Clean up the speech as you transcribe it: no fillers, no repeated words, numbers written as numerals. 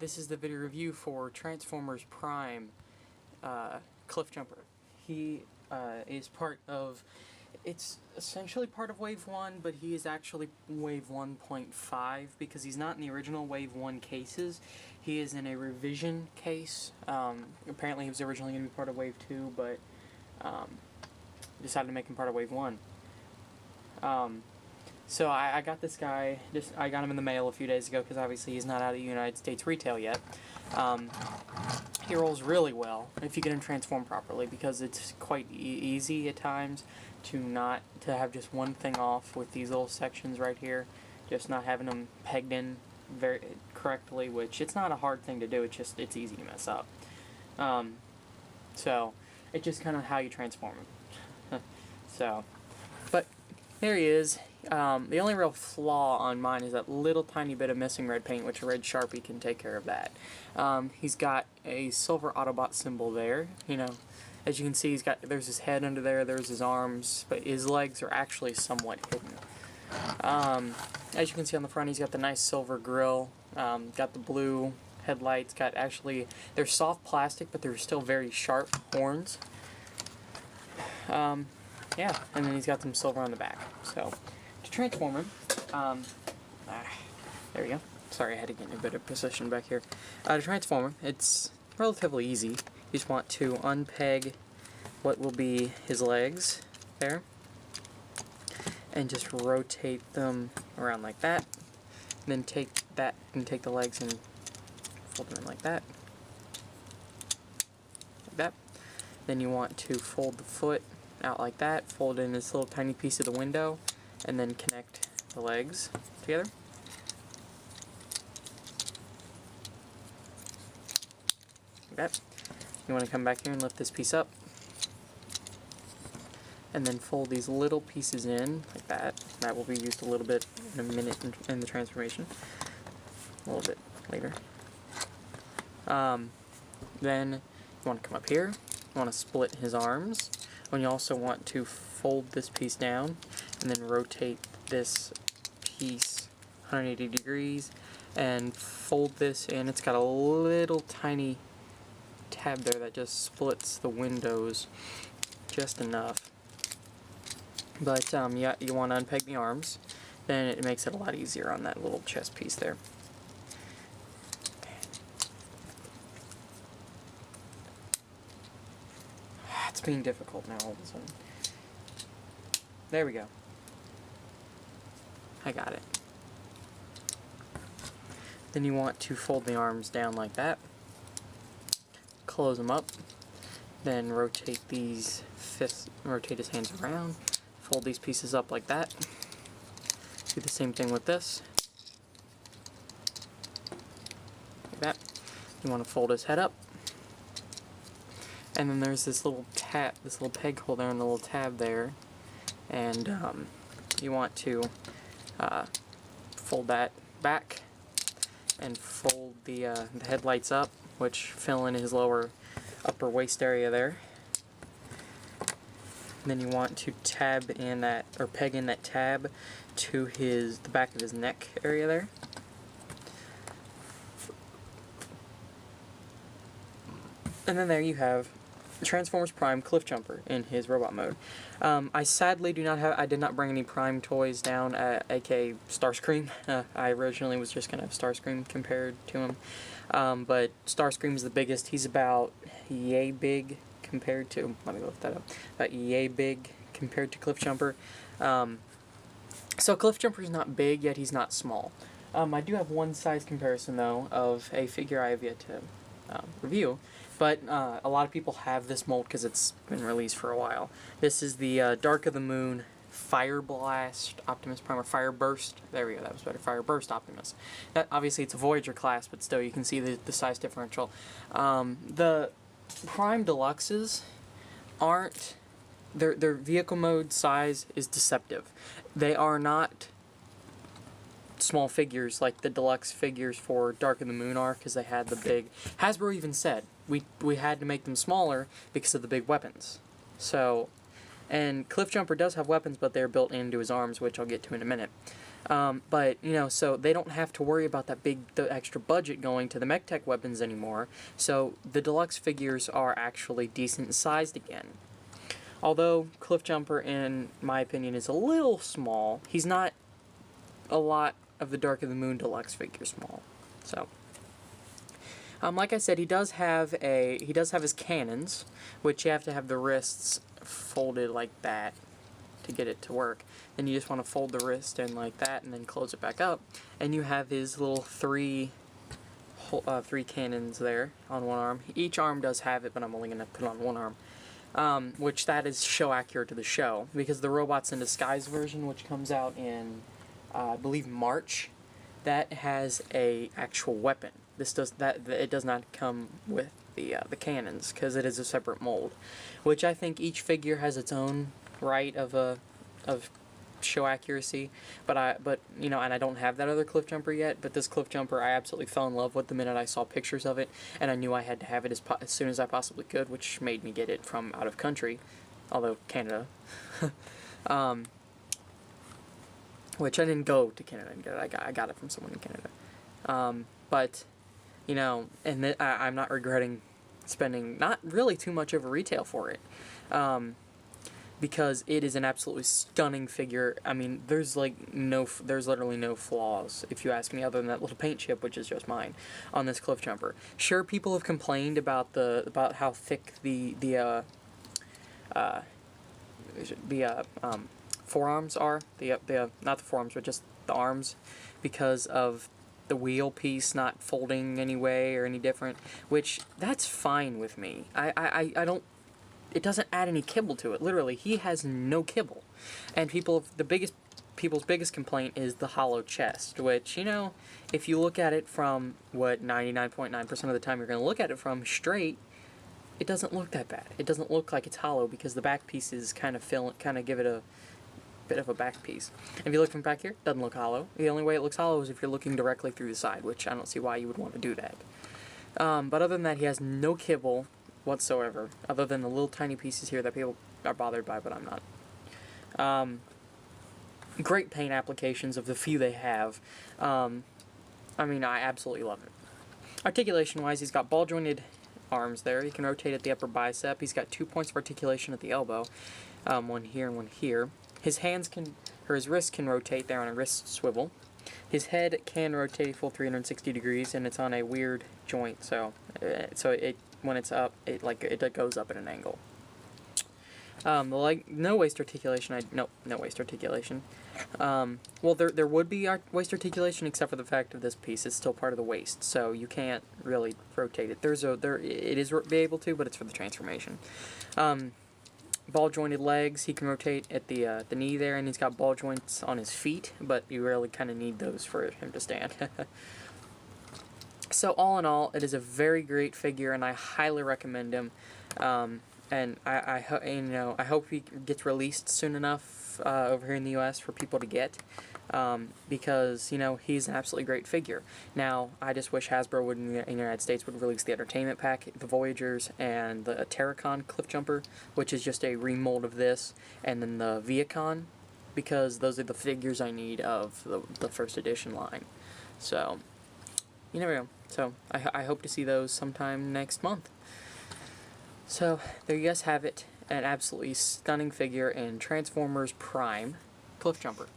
this is the video review for Transformers Prime Cliffjumper. He is part of, it's essentially part of Wave 1, but he is actually Wave 1.5 because he's not in the original Wave 1 cases. He is in a revision case. Apparently he was originally going to be part of Wave 2, but decided to make him part of Wave 1. So I got this guy, I got him in the mail a few days ago because obviously he's not out of the United States retail yet. He rolls really well if you get him transformed properly because it's quite easy at times to have just one thing off with these little sections right here, just not having them pegged in very correctly, which it's not a hard thing to do, it's easy to mess up. So it's just kind of how you transform him. But there he is. The only real flaw on mine is that little tiny bit of missing red paint, which a red Sharpie can take care of that. He's got a silver Autobot symbol there, you know. As you can see, there's his head under there, there's his arms, but his legs are actually somewhat hidden. As you can see on the front, he's got the nice silver grille, got the blue headlights, they're soft plastic, but they're still very sharp horns. Yeah, and then he's got some silver on the back. So, to transform him, there we go. Sorry, I had to get in a bit of position back here. To transform him, it's relatively easy. You just want to unpeg what will be his legs there, and just rotate them around like that. And then take that and take the legs and fold them in like that. Like that. Then you want to fold the foot out like that, fold in this little tiny piece of the window, and then connect the legs together. Like that. You want to come back here and lift this piece up, and then fold these little pieces in like that. That will be used a little bit in a minute in the transformation, a little bit later. Then you want to come up here, you want to split his arms. And you also want to fold this piece down and then rotate this piece 180 degrees and fold this in. It's got a little tiny tab there that just splits the windows just enough. But yeah, you want to unpeg the arms, then it makes it a lot easier on that little chest piece there. It's being difficult now all of a sudden. There we go. I got it. Then you want to fold the arms down like that. Close them up. Then rotate these fists, rotate his hands around. Fold these pieces up like that. Do the same thing with this. Like that. You want to fold his head up. And then there's this little tab, this little peg hole there and the little tab there, and you want to fold that back and fold the headlights up, which fill in his upper waist area there. And then you want to tab in that, or peg in that tab to the back of his neck area there. And then there you have Transformers Prime Cliffjumper in his robot mode. I sadly did not bring any Prime toys down, aka Starscream. I originally was just going to have Starscream compared to him. But Starscream is the biggest. He's about yay big compared to, let me lift that up, about yay big compared to Cliffjumper. So Cliffjumper is not big, yet he's not small. I do have one size comparison though of a figure I have yet to review, but a lot of people have this mold because it's been released for a while. This is the Dark of the Moon Fire Blast Optimus Prime, or Fire Burst. There we go, that was better. Fire Burst Optimus. That, obviously it's a Voyager class, but still you can see the size differential. The Prime Deluxes aren't, their vehicle mode size is deceptive. They are not small figures like the deluxe figures for Dark of the Moon are, because they had the big, Hasbro even said we had to make them smaller because of the big weapons. So And Cliffjumper does have weapons, but they're built into his arms, which I'll get to in a minute. But, you know, so they don't have to worry about the extra budget going to the MechTech weapons anymore, so the deluxe figures are actually decent sized again. Although Cliffjumper, in my opinion, is a little small, he's not a lot of the Dark of the Moon deluxe figure small. So, like I said, he does have his cannons, which you have to have the wrists folded like that to get it to work. Then you just want to fold the wrist in like that and then close it back up, and you have his little three cannons there on one arm. Each arm does have it, but I'm only going to put it on one arm, which that is show accurate to the show, because the Robots in Disguise version, which comes out in I believe March, that has a actual weapon. It does not come with the cannons, because it is a separate mold, which I think each figure has its own right of show accuracy, but you know, and I don't have that other Cliffjumper yet, but this Cliffjumper I absolutely fell in love with the minute I saw pictures of it, and I knew I had to have it as soon as I possibly could, which made me get it from out of country, although Canada. Which I didn't go to Canada and get it, I got it from someone in Canada. But, you know, and I'm not regretting spending not really too much over retail for it, because it is an absolutely stunning figure. I mean, there's literally no flaws, if you ask me, other than that little paint chip, which is just mine, on this Cliffjumper. Sure, people have complained about how thick the forearms are, not the forearms, but just the arms, because of the wheel piece not folding any way or any different, which that's fine with me. I don't, it doesn't add any kibble to it. Literally, he has no kibble. And people's biggest complaint is the hollow chest, which, you know, if you look at it from what 99.9% of the time you're going to look at it from straight, it doesn't look that bad. It doesn't look like it's hollow, because the back pieces kind of give it a bit of a back piece. If you look from back here, it doesn't look hollow. The only way it looks hollow is if you're looking directly through the side, which I don't see why you would want to do that. But other than that, he has no kibble whatsoever, other than the little tiny pieces here that people are bothered by, but I'm not. Great paint applications of the few they have. I mean, I absolutely love it. Articulation-wise, he's got ball-jointed arms there. He can rotate at the upper bicep. He's got 2 points of articulation at the elbow, one here and one here. His wrists can rotate there on a wrist swivel. His head can rotate a full 360 degrees, and it's on a weird joint, so when it's up, it goes up at an angle. No waist articulation. No waist articulation. Well, there would be waist articulation, except for the fact of this piece. It's still part of the waist, so you can't really rotate it. It is be able to, but it's for the transformation. Ball jointed legs. He can rotate at the knee there, and he's got ball joints on his feet, but you really kind of need those for him to stand. So all in all, it is a very great figure, and I highly recommend him. And I hope he gets released soon enough over here in the U.S. for people to get, because, you know, he's an absolutely great figure. Now, I just wish Hasbro would, in the United States, would release the Entertainment Pack, the Voyagers, and the Terracon Cliffjumper, which is just a remold of this, and then the Viacon, because those are the figures I need of the first edition line. So, you never know. So, I hope to see those sometime next month. So, there you guys have it. An absolutely stunning figure in Transformers Prime, Cliffjumper.